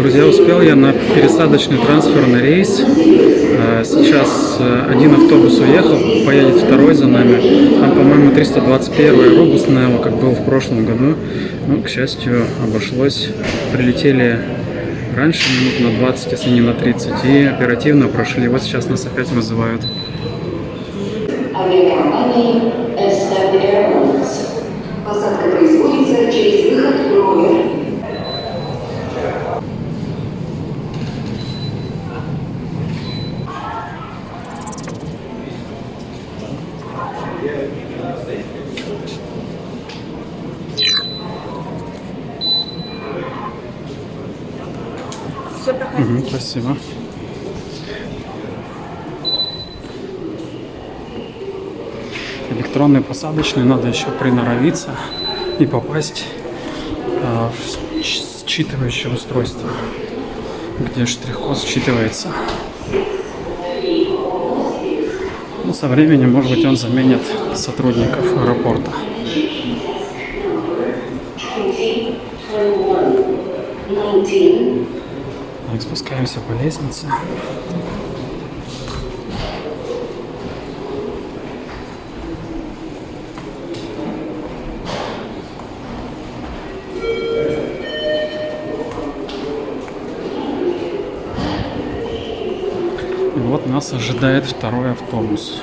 Друзья, успел я на пересадочный трансферный рейс. Сейчас один автобус уехал, поедет второй за нами. Там, по-моему, 321 Робус Нео, как был в прошлом году. Ну, к счастью, обошлось. Прилетели раньше, минут на 20, если не на 30, и оперативно прошли. Вот сейчас нас опять вызывают. Авиакомпания S7 Airlines. Посадка производится через выход номер. Все, проходите. Спасибо. Электронный посадочный, надо еще приноровиться и попасть в считывающее устройство, где штрих-код считывается. Ну, со временем, может быть, он заменит сотрудников аэропорта. Так, спускаемся по лестнице. И вот нас ожидает второй автобус.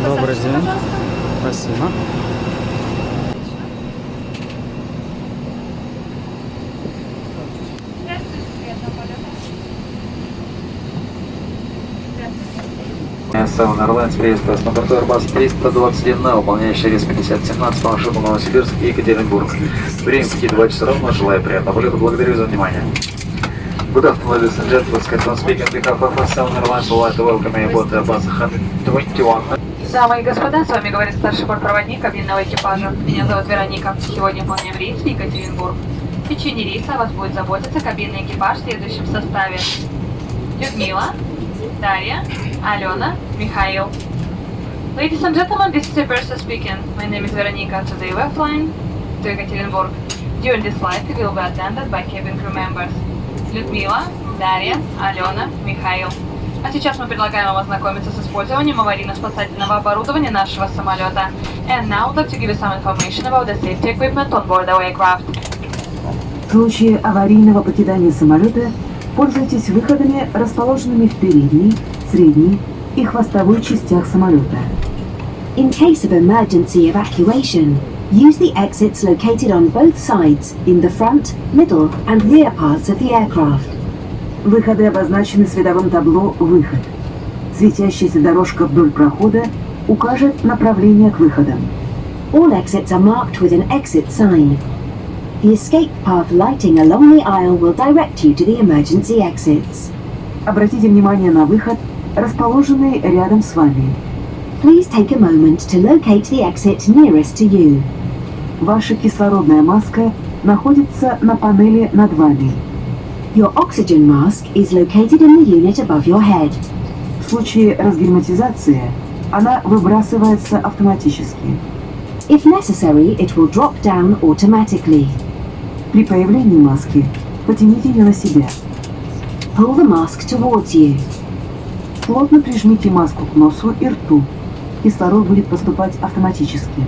Добрый день. Спасибо. Seven Airlines, приезд Краснодар, Airbus 321 на выполняющий рейс 5017 по маршруту Новосибирск и Екатеринбург. Время пути 2 часа ровно. Желаю приятного полета. Благодарю за внимание. Good afternoon, ladies and gentlemen. Captain speaking on behalf of Southern Airlines. Would like to welcome you aboard Airbus 121. Дамы и господа, с вами говорит старший бортпроводник кабинного экипажа. Меня зовут Вероника. Сегодня выполняем рейс в Екатеринбург. В течение рейса о вас будет заботиться кабинный экипаж в следующем составе: Людмила, Дарья, Алена, Михаил. Ladies and gentlemen, this is the person speaking. My name is Veronica. Today we are flying to Екатеринбурg. During this flight, we will be attended by cabin crew members: Людмила, Дарья, Алена, Михаил. А сейчас мы предлагаем вам ознакомиться с использованием аварийно-спасательного оборудования нашего самолета. And now I'd like to give you some information about the safety equipment on board our aircraft. В случае аварийного покидания самолета пользуйтесь выходами, расположенными в передней, средней и хвостовой частях самолета. In case of emergency evacuation, use the exits located on both sides in the front, middle and rear parts of the aircraft. Выходы обозначены световым табло «Выход». Светящаяся дорожка вдоль прохода укажет направление к выходам. All exits are marked with an exit sign. The escape path lighting along the aisle will direct you to the emergency exits. Обратите внимание на выход, расположенный рядом с вами. Please take a moment to locate the exit nearest to you. Ваша кислородная маска находится на панели над вами. Your oxygen mask is located in the unit above your head. В случае разгерметизации она выбрасывается автоматически. If necessary, it will drop down automatically. При появлении маски потяните ее на себя. Pull the mask towards you. Плотно прижмите маску к носу и рту. Кислород будет поступать автоматически.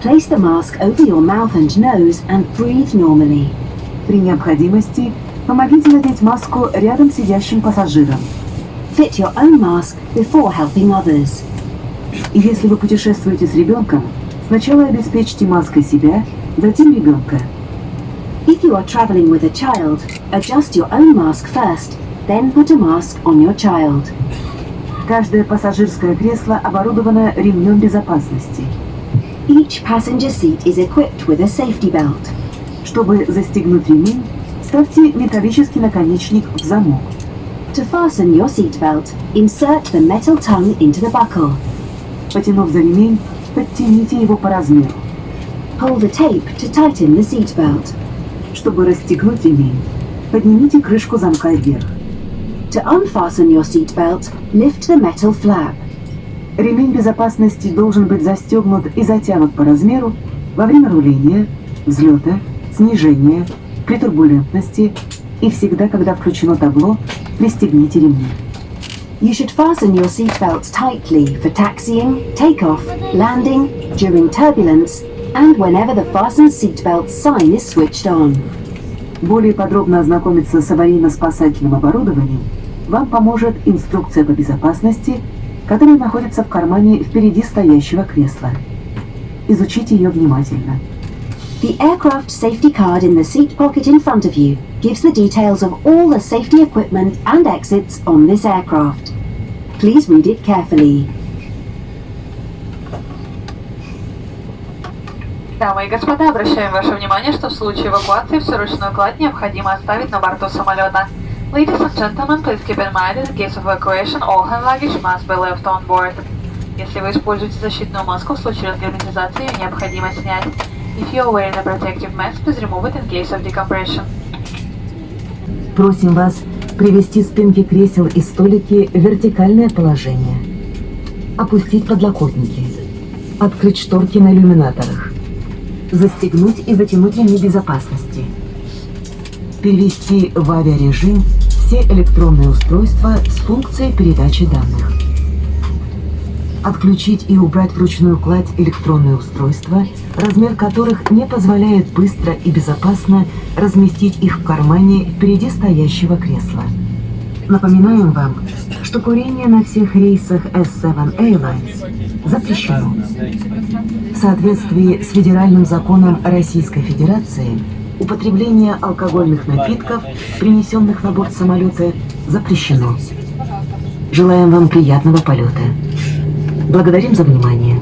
Place the mask over your mouth and nose and breathe normally. При необходимости помогите надеть маску рядом сидящим пассажирам. Fit your own mask before helping others. И если вы путешествуете с ребенком, сначала обеспечьте маской себя, затем ребенка. If you are traveling with a child, adjust your own mask first, then put a mask on your child. Каждое пассажирское кресло оборудовано ремнем безопасности. Each passenger seat is equipped with a safety belt. Чтобы застегнуть ремень, ставьте металлический наконечник в замок. To fasten your seatbelt, insert the metal tongue into the buckle. Потянув за ремень, подтяните его по размеру. Pull the tape to tighten the seatbelt. Чтобы расстегнуть ремень, поднимите крышку замка вверх. To unfasten your seatbelt, lift the metal flap. Ремень безопасности должен быть застегнут и затянут по размеру во время руления, взлета, снижения, при турбулентности и всегда, когда включено табло, пристегните ремни. You should fasten your seatbelt tightly for taxiing, takeoff, landing, during turbulence, and whenever the fasten seatbelt sign is switched on. Более подробно ознакомиться с аварийно-спасательным оборудованием вам поможет инструкция по безопасности, которая находится в кармане впереди стоящего кресла. Изучите ее внимательно. The aircraft safety card in the seat pocket in front of you gives the details of all the safety equipment and exits on this aircraft. Please read it carefully. Дамы и господа, обращаем ваше внимание, что в случае эвакуации всю ручную кладь необходимо оставить на борту самолета. Ladies and gentlemen, please keep in mind that in case of evacuation, all hand luggage must be left on board. Если вы используете защитную маску, в случае разгерметизации ее необходимо снять. If you are wearing a protective mask, please remove it in case of decompression. Просим вас привести спинки кресел и столики в вертикальное положение. Опустить подлокотники. Открыть шторки на иллюминаторах. Застегнуть и затянуть ремни безопасности. Перевести в авиарежим все электронные устройства с функцией передачи данных. Отключить и убрать вручную кладь электронные устройства, размер которых не позволяет быстро и безопасно разместить их в кармане впереди стоящего кресла. Напоминаем вам, что курение на всех рейсах S7 Airlines запрещено. В соответствии с федеральным законом Российской Федерации, употребление алкогольных напитков, принесенных на борт самолета, запрещено. Желаем вам приятного полета. Благодарим за внимание.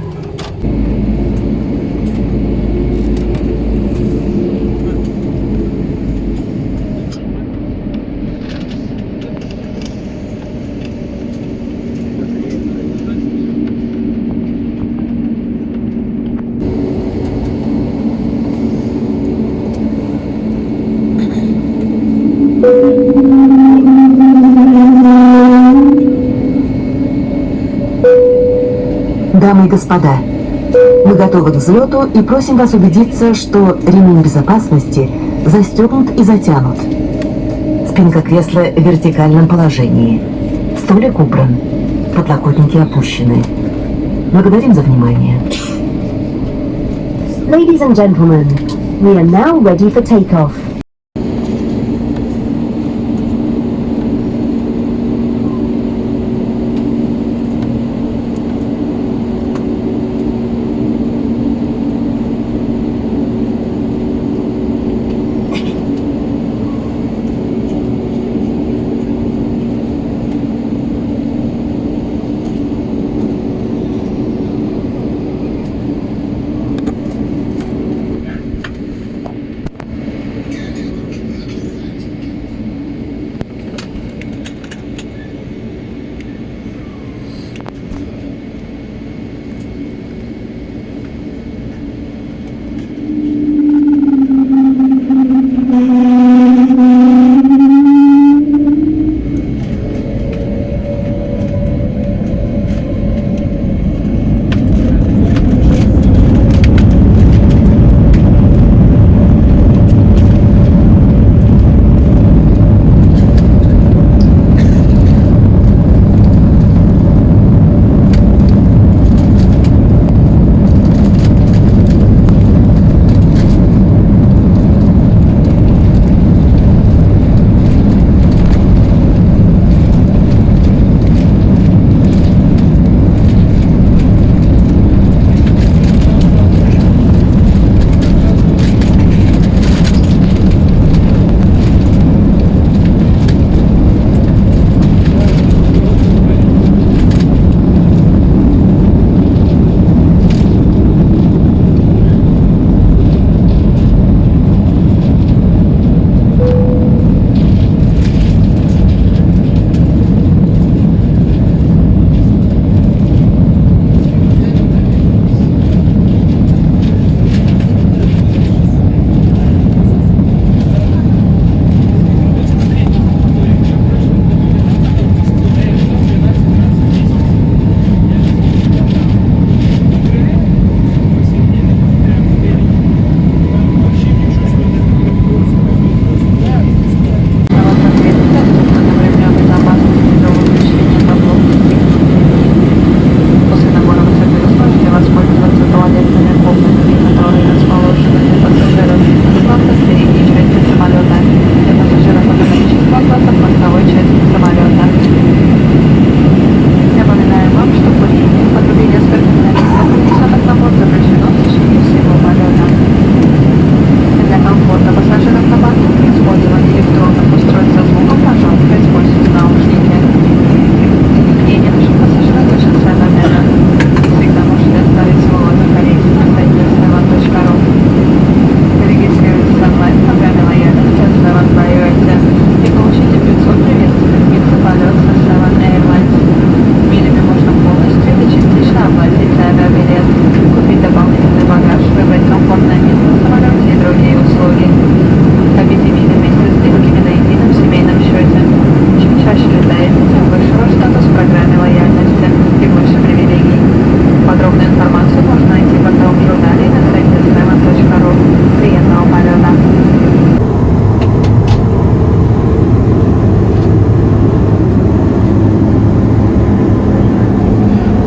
Дамы и господа, мы готовы к взлету и просим вас убедиться, что ремень безопасности застегнут и затянут. Спинка кресла в вертикальном положении. Столик убран. Подлокотники опущены. Благодарим за внимание. Ladies and gentlemen, we are now ready for takeoff.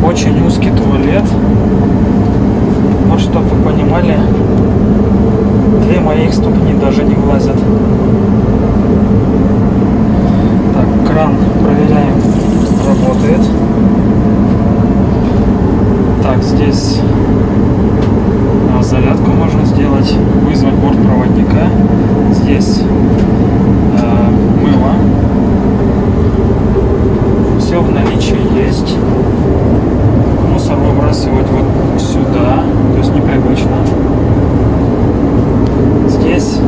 Очень узкий туалет. Вот чтобы вы понимали, 2 моих ступни даже не влазят. Так, кран проверяем, работает. Так, здесь зарядку можно сделать, вызвать бортпроводника. Здесь мыло. Все в наличии есть. Мусор выбрасывать вот сюда, то есть непривычно. Здесь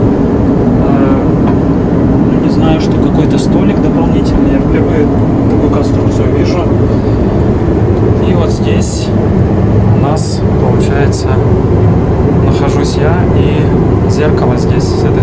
не знаю, что какой-то столик дополнительный. Я впервые такую конструкцию вижу. И вот здесь у нас получается нахожусь я, и зеркало здесь с этой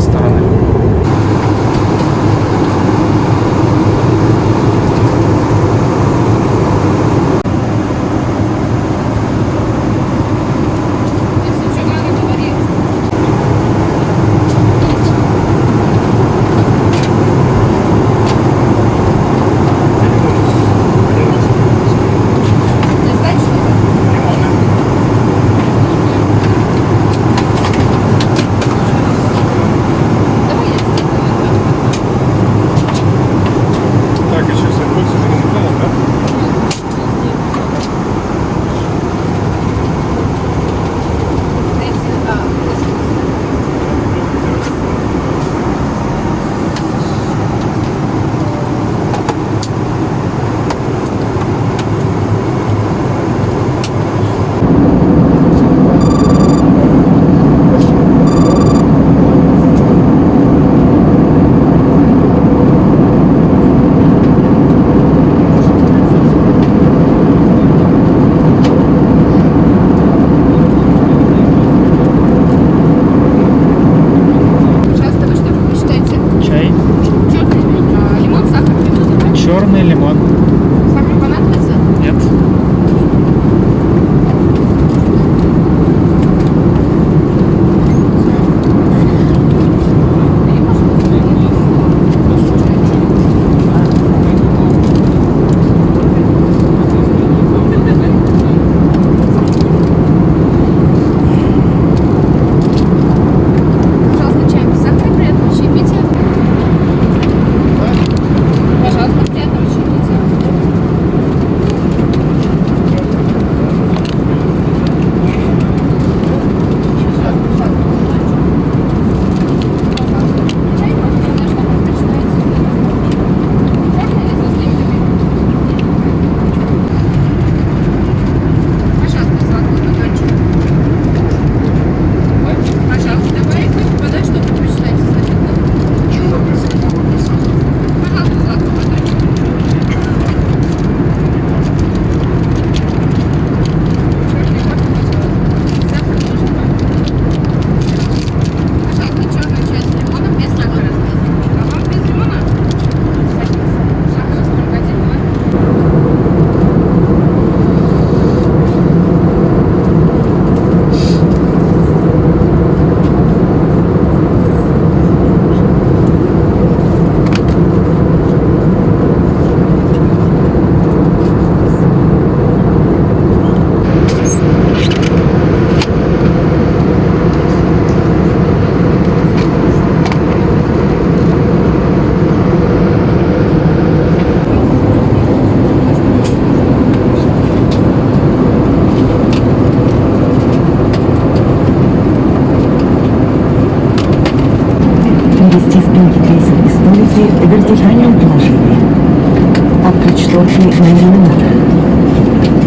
шторки на иллюминаторах.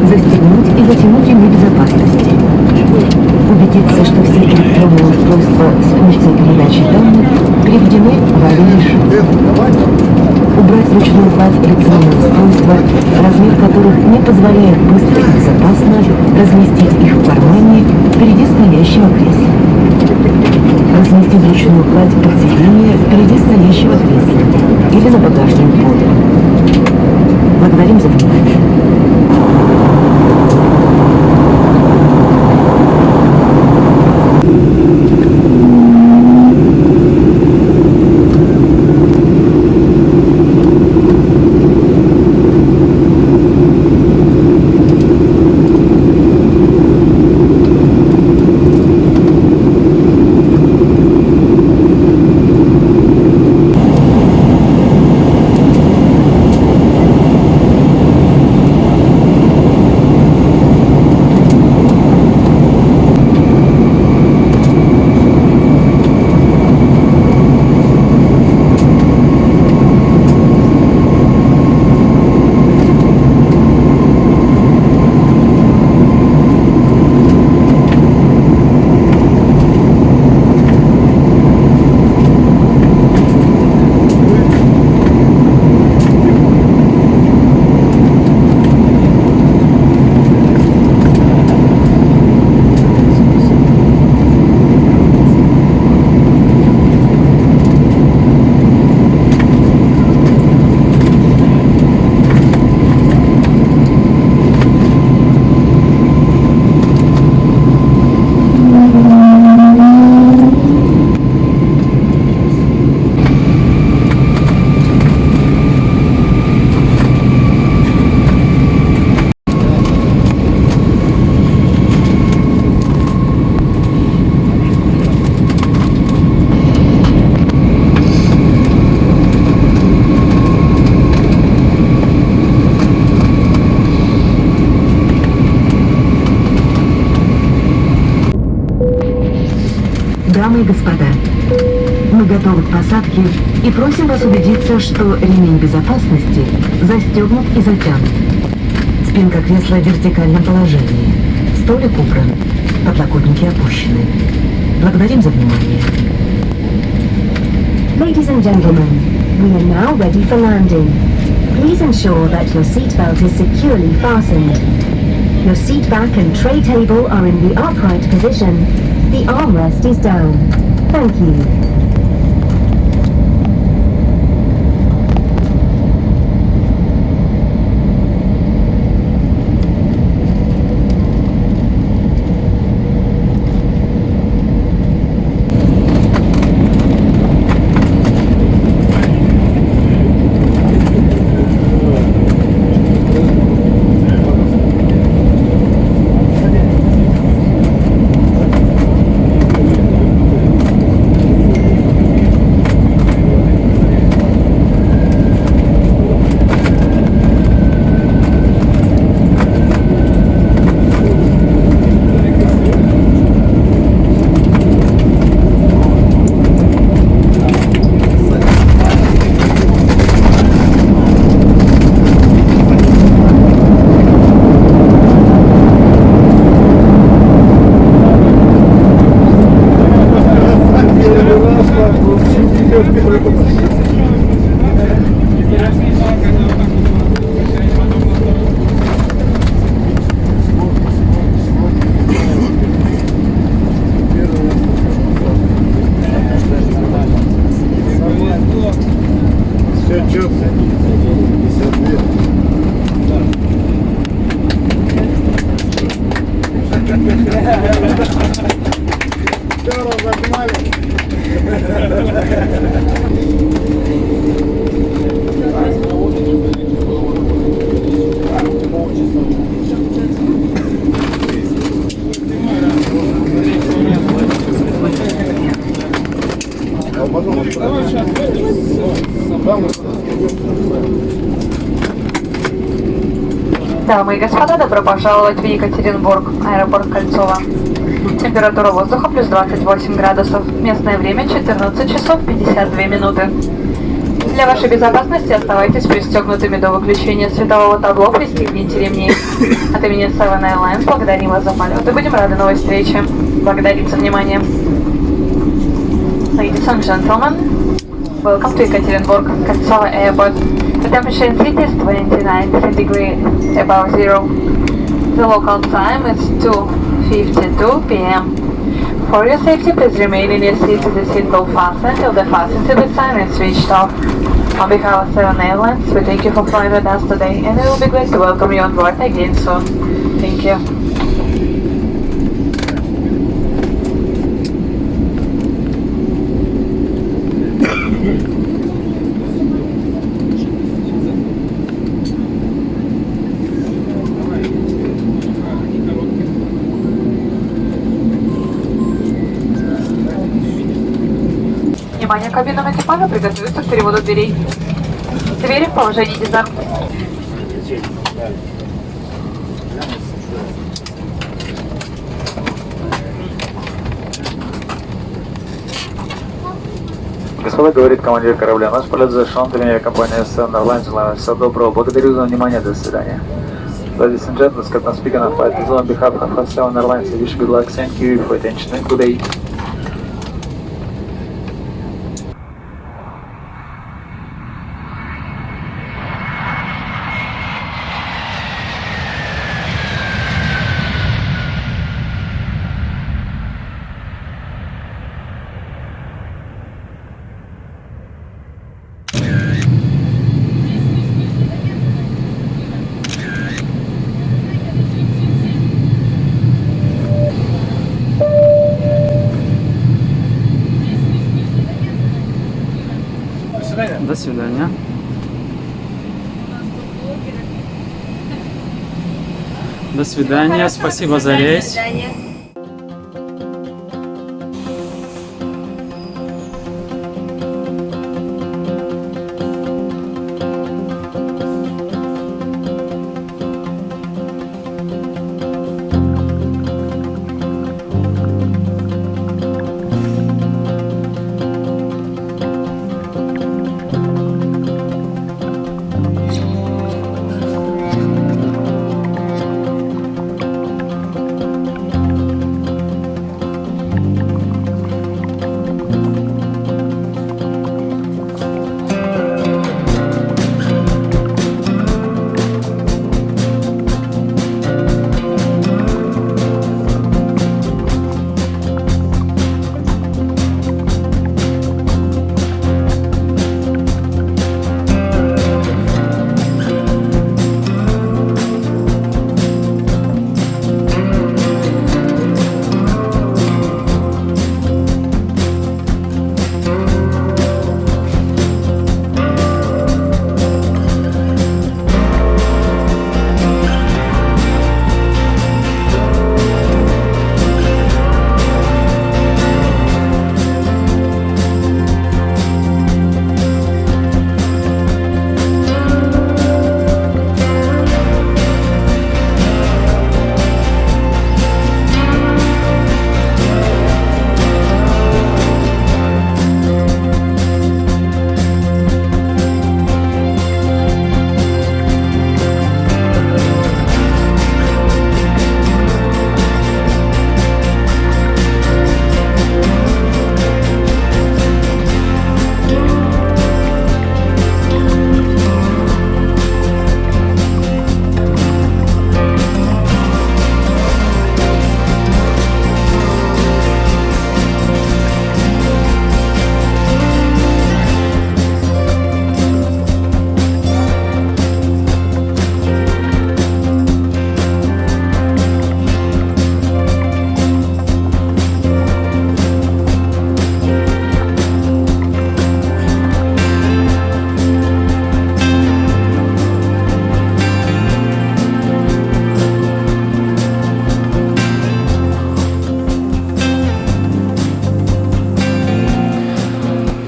Застегнуть и затянуть ремни безопасности. Убедиться, что все электронные устройства с функцией передачи данных переведены в авиарежим. Убрать ручную кладь электронных устройства, размер которых не позволяет быстро и безопасно разместить их в кармане впереди стоящего кресла. Разместить ручную кладь под сиденье впереди стоящего кресла или на багажном поле. Благодарим за внимание. Дамы и господа, мы готовы к посадке и просим вас убедиться, что ремень безопасности застегнут и затянут. Спинка кресла в вертикальном положении. Столик убран. Подлокотники опущены. Благодарим за внимание. Ladies and gentlemen, we are now ready for landing. Please ensure that your seatbelt is securely fastened. Your seat back and tray table are in the upright position. The armrest is down. Thank you. Дамы и господа, добро пожаловать в Екатеринбург, аэропорт Кольцово. Температура воздуха плюс 28 градусов. Местное время 14 часов 52 минуты. Для вашей безопасности оставайтесь пристегнутыми до выключения светового табло, пристегните ремни. От имени Seven Airlines благодарим вас за полет и будем рады новой встрече. Благодарим за внимание. Ladies and gentlemen, welcome to Ekaterinburg, Kольцово Airport. The temperature in city is 29 centigrade above zero. The local time is 2:52 p.m. For your safety, please remain in your seat with the seatbelt fastened until the fasten seatbelt sign is switched off. On behalf of Seven Airlines, we thank you for flying with us today, and we will be glad to welcome you on board again soon. Thank you. Внимание, кабинам экипажа приготовиться к переводу дверей. Двери в положении дизайн. Господа, говорит командир корабля, наш полет завершен. Для меня компания Seven Airlines желаю вам всего доброго. Благодарю за внимание. До свидания. Ladies and gentlemen, Captain speaking on flight is on behalf of Seven Airlines. I wish you good luck. Thank you for attention and good day. До свидания. До свидания. Спасибо за рейс.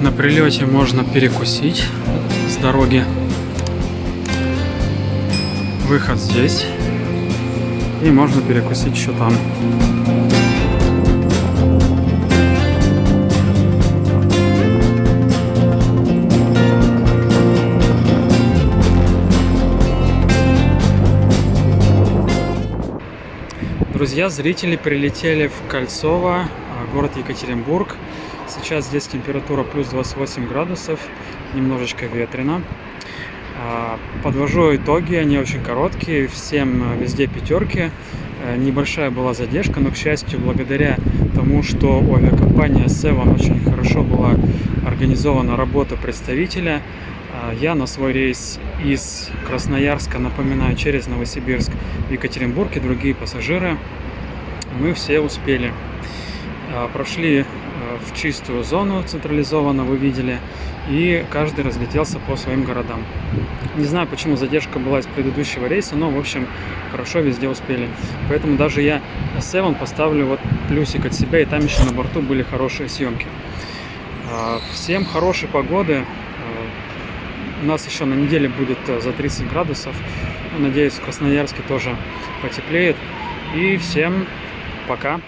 На прилете можно перекусить с дороги. Выход здесь. И можно перекусить еще там. Друзья, зрители прилетели в Кольцово, город Екатеринбург. Сейчас здесь температура плюс 28 градусов, немножечко ветрено. Подвожу итоги, они очень короткие, всем везде пятерки. Небольшая была задержка, но, к счастью, благодаря тому, что у авиакомпании Seven очень хорошо была организована работа представителя, я на свой рейс из Красноярска, напоминаю, через Новосибирск в Екатеринбург и другие пассажиры, мы все успели. Прошли в чистую зону централизованно, вы видели, и каждый разлетелся по своим городам. Не знаю, почему задержка была из предыдущего рейса, но, в общем, хорошо везде успели. Поэтому даже я Seven поставлю вот плюсик от себя, и там еще на борту были хорошие съемки. Всем хорошей погоды. У нас еще на неделе будет за 30 градусов. Надеюсь, в Красноярске тоже потеплеет. И всем пока!